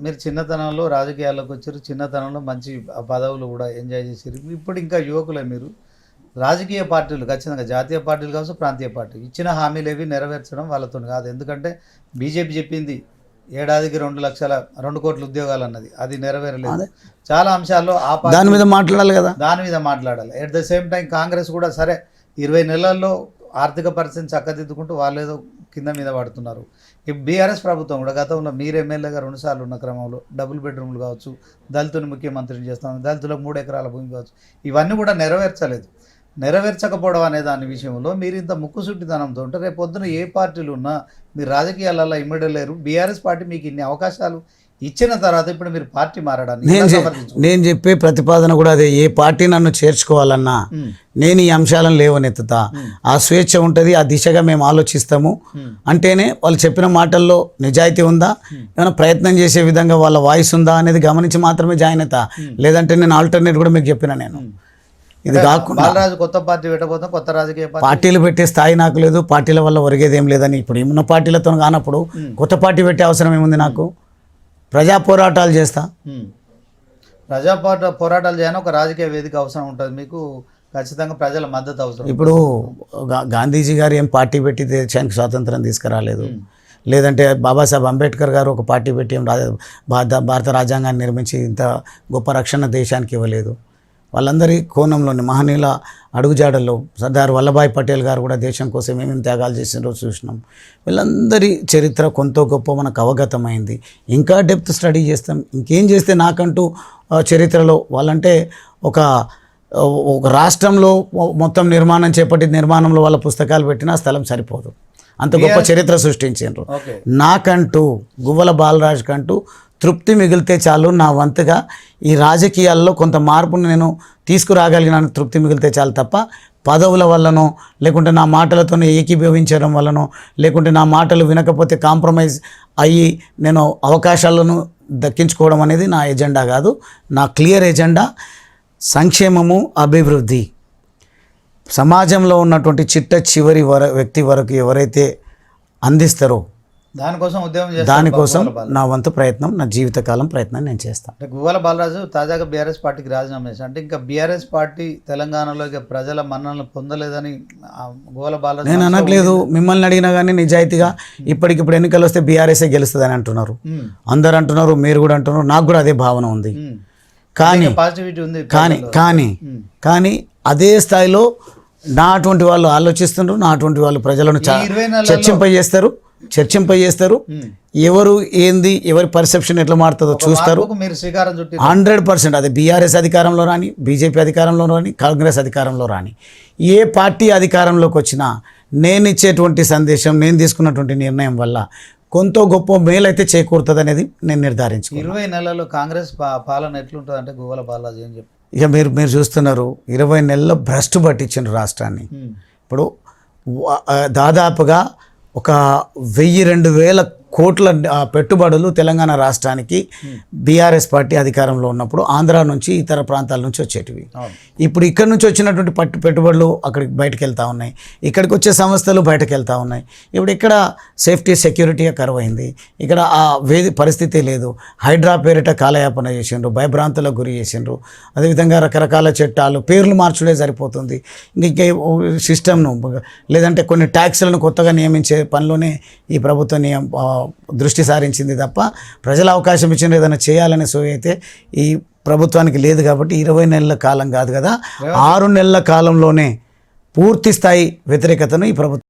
మీరు చిన్నతనంలో రాజకీయాల్లోకి వచ్చారు, చిన్నతనంలో మంచి పదవులు కూడా ఎంజాయ్ చేశారు. ఇప్పుడు ఇంకా యువకులే మీరు. రాజకీయ పార్టీలు ఖచ్చితంగా జాతీయ పార్టీలు కావచ్చు, ప్రాంతీయ పార్టీలు ఇచ్చిన హామీలు ఏవి నెరవేర్చడం వాళ్ళతో కాదు. ఎందుకంటే బీజేపీ చెప్పింది ఏడాదికి 2 కోట్ల ఉద్యోగాలు అన్నది, అది నెరవేరలేదు. చాలా అంశాల్లో ఆ దాని మీద మాట్లాడాలి కదా, దాని మీద మాట్లాడాలి. At the same time Congress కూడా సరే 20 నెలల్లో ఆర్థిక పరిస్థితిని చక్కదిద్దుకుంటూ వాళ్ళు ఏదో కింద మీద పడుతున్నారు. ఈ బీఆర్ఎస్ ప్రభుత్వం కూడా గతంలో మీరు ఎమ్మెల్యేగా 2 సార్లు ఉన్న క్రమంలో డబుల్ బెడ్రూమ్లు కావచ్చు, దళితుని ముఖ్యమంత్రిని చేస్తాం, దళితులకు 3 ఎకరాల భూమి కావచ్చు, ఇవన్నీ కూడా నెరవేర్చలేదు. నెరవేర్చకపోవడం అనే దాని విషయంలో మీరు ఇంత ముక్కుసూటితనంతో ఉంటే రేపు పొద్దున ఏ పార్టీలు ఉన్నా మీరు రాజకీయాలలో ఇమ్మడలేరు. బీఆర్ఎస్ పార్టీ మీకు ఇన్ని అవకాశాలు ఇచ్చిన తర్వాత ఇప్పుడు మీరు పార్టీ మారడానికి నేను చెప్పే ప్రతిపాదన కూడా అదే. ఏ పార్టీ నన్ను చేర్చుకోవాలన్నా నేను ఈ అంశాలను లేవనెత్తుతా. ఆ స్వేచ్ఛ ఉంటుంది, ఆ దిశగా మేము ఆలోచిస్తాము అంటేనే వాళ్ళు చెప్పిన మాటల్లో నిజాయితీ ఉందా, ఏమైనా ప్రయత్నం చేసే విధంగా వాళ్ళ వాయిస్ ఉందా అనేది గమనించి మాత్రమే జాయిన్ అవుతా. లేదంటే నేను ఆల్టర్నేట్ కూడా మీకు చెప్పిన నేను ఇది కాకుండా బాలరాజు కొత్త పార్టీ పెట్టబోతాం, కొత్త రాజకీయ పార్టీలు పెట్టే స్థాయి నాకు లేదు. పార్టీల వల్ల ఒరిగేదేం లేదని ఇప్పుడు ఉన్న పార్టీలతో కానప్పుడు కొత్త పార్టీ పెట్టే అవసరం ఏముంది నాకు? ప్రజా పోరాటాలు చేస్తా. ప్రజా పోరాటాలు చేయని ఒక రాజకీయ వేదిక అవసరం ఉంటుంది మీకు. ఖచ్చితంగా ప్రజల మద్దతు అవసరం. ఇప్పుడు గాంధీజీ గారు ఏం పార్టీ పెట్టి దేశానికి స్వాతంత్రం తీసుకురాలేదు. లేదంటే బాబాసాహెబ్ అంబేద్కర్ గారు ఒక పార్టీ పెట్టి భారత రాజ్యాంగాన్ని నిర్మించి ఇంత గొప్ప రక్షణ దేశానికి ఇవ్వలేదు. వాళ్ళందరి కోణంలోని మహనీయుల అడుగుజాడల్లో సర్దార్ వల్లభాయ్ పటేల్ గారు కూడా దేశం కోసం ఏమేమి త్యాగాలు చేసిన రోజు చూసినాం. వీళ్ళందరి చరిత్ర కొంత గొప్ప మనకు అవగతమైంది. ఇంకా డెప్త్ స్టడీ చేస్తాం. ఇంకేం చేస్తే నాకంటూ చరిత్రలో వాళ్ళంటే ఒక రాష్ట్రంలో మొత్తం నిర్మాణం చేపట్టి నిర్మాణంలో వాళ్ళ పుస్తకాలు పెట్టినా స్థలం సరిపోదు. అంత గొప్ప చరిత్ర సృష్టించారు. నాకంటూ గువ్వల బాలరాజు కంటూ తృప్తి మిగిలితే చాలు. నా వంతుగా ఈ రాజకీయాల్లో కొంత మార్పును నేను తీసుకురాగలిగిన తృప్తి మిగిలితే చాలు తప్ప పదవుల వల్లనో, లేకుంటే నా మాటలతోనే ఏకీభవించడం వల్లనో, లేకుంటే నా మాటలు వినకపోతే కాంప్రమైజ్ అయ్యి నేను అవకాశాలను దక్కించుకోవడం అనేది నా ఎజెండా కాదు. నా క్లియర్ ఎజెండా సంక్షేమము, అభివృద్ధి. సమాజంలో ఉన్నటువంటి చివరి వ్యక్తి వరకు ఎవరైతే అందిస్తారో దానికోసం నా వంతు ప్రయత్నం, నా జీవితకాలం ప్రయత్నం నేను చేస్తాను. అంటే గువ్వల బాలరాజు తాజాగా బీఆర్ఎస్ పార్టీకి రాజీనామా చేశారు. అంటే ఇంకా బీఆర్ఎస్ పార్టీ తెలంగాణలో ప్రజల మన్ననలు పొందలేదని గువ్వల బాలరాజు నేను అనట్లేదు. మిమ్మల్ని అడిగినా కానీ నిజాయితీగా ఇప్పటికిప్పుడు ఎన్నికలు వస్తే బీఆర్ఎస్ఏ గెలుస్తుంది అని అంటున్నారు. అందరు అంటున్నారు, మీరు కూడా అంటున్నారు. నాకు కూడా అదే భావన ఉంది. కానీ పాజిటివిటీ ఉంది. కానీ అదే స్థాయిలో నా అటువంటి వాళ్ళు ఆలోచిస్తున్నారు. నా అటువంటి వాళ్ళు ప్రజలను చర్చింపజేస్తారు. ఎవరు ఏంది, ఎవరి పర్సెప్షన్ ఎట్లా మారుతుందో చూస్తారు. 100%. అది బీఆర్ఎస్ అధికారంలో రాని, బీజేపీ అధికారంలో రాని, కాంగ్రెస్ అధికారంలో రాని, ఏ పార్టీ అధికారంలోకి వచ్చినా నేను ఇచ్చేటువంటి సందేశం, నేను తీసుకున్నటువంటి నిర్ణయం వల్ల కొంత గొప్ప మేలైతే చేకూరుతుంది అనేది నేను నిర్ధారించుకున్నాను. 20 నెలల్లో కాంగ్రెస్ పాలన ఎట్లుంటుంది అంటే గువ్వల బాలరాజు ఏం చెప్పి ఇక మీరు చూస్తున్నారు. 20 నెలల్లో భ్రష్టు పట్టించిన రాష్ట్రాన్ని. ఇప్పుడు దాదాపుగా ఒక 1000-2000 కోట్ల పెట్టుబడులు తెలంగాణ రాష్ట్రానికి బీఆర్ఎస్ పార్టీ అధికారంలో ఉన్నప్పుడు ఆంధ్ర నుంచి, ఇతర ప్రాంతాల నుంచి వచ్చేటివి. ఇప్పుడు ఇక్కడ నుంచి వచ్చినటువంటి పెట్టుబడులు అక్కడికి బయటకు వెళ్తూ ఉన్నాయి. ఇక్కడికి వచ్చే సంస్థలు బయటకు వెళ్తూ ఉన్నాయి. ఇప్పుడు ఇక్కడ సేఫ్టీ, సెక్యూరిటీ కరువైంది. ఇక్కడ ఆ పరిస్థితి లేదు. హైడ్రా పేరిట కాలయాపన చేసిండ్రు, భయభ్రాంతులకు గురి చేసిండ్రు. అదేవిధంగా రకరకాల చట్టాలు, పేర్లు మార్చుడే సరిపోతుంది. ఇంకే సిస్టమ్ను లేదంటే కొన్ని ట్యాక్స్లను కొత్తగా నియమించే పనిలోనే ఈ ప్రభుత్వం దృష్టి సారించింది తప్ప ప్రజల అవకాశం ఇచ్చిన ఏదైనా చేయాలనే సోయి అయితే ఈ ప్రభుత్వానికి లేదు. కాబట్టి 20 నెలల కాలం కాదు కదా, 6 నెలల కాలంలోనే పూర్తి స్థాయి వ్యతిరేకతను ఈ ప్రభుత్వం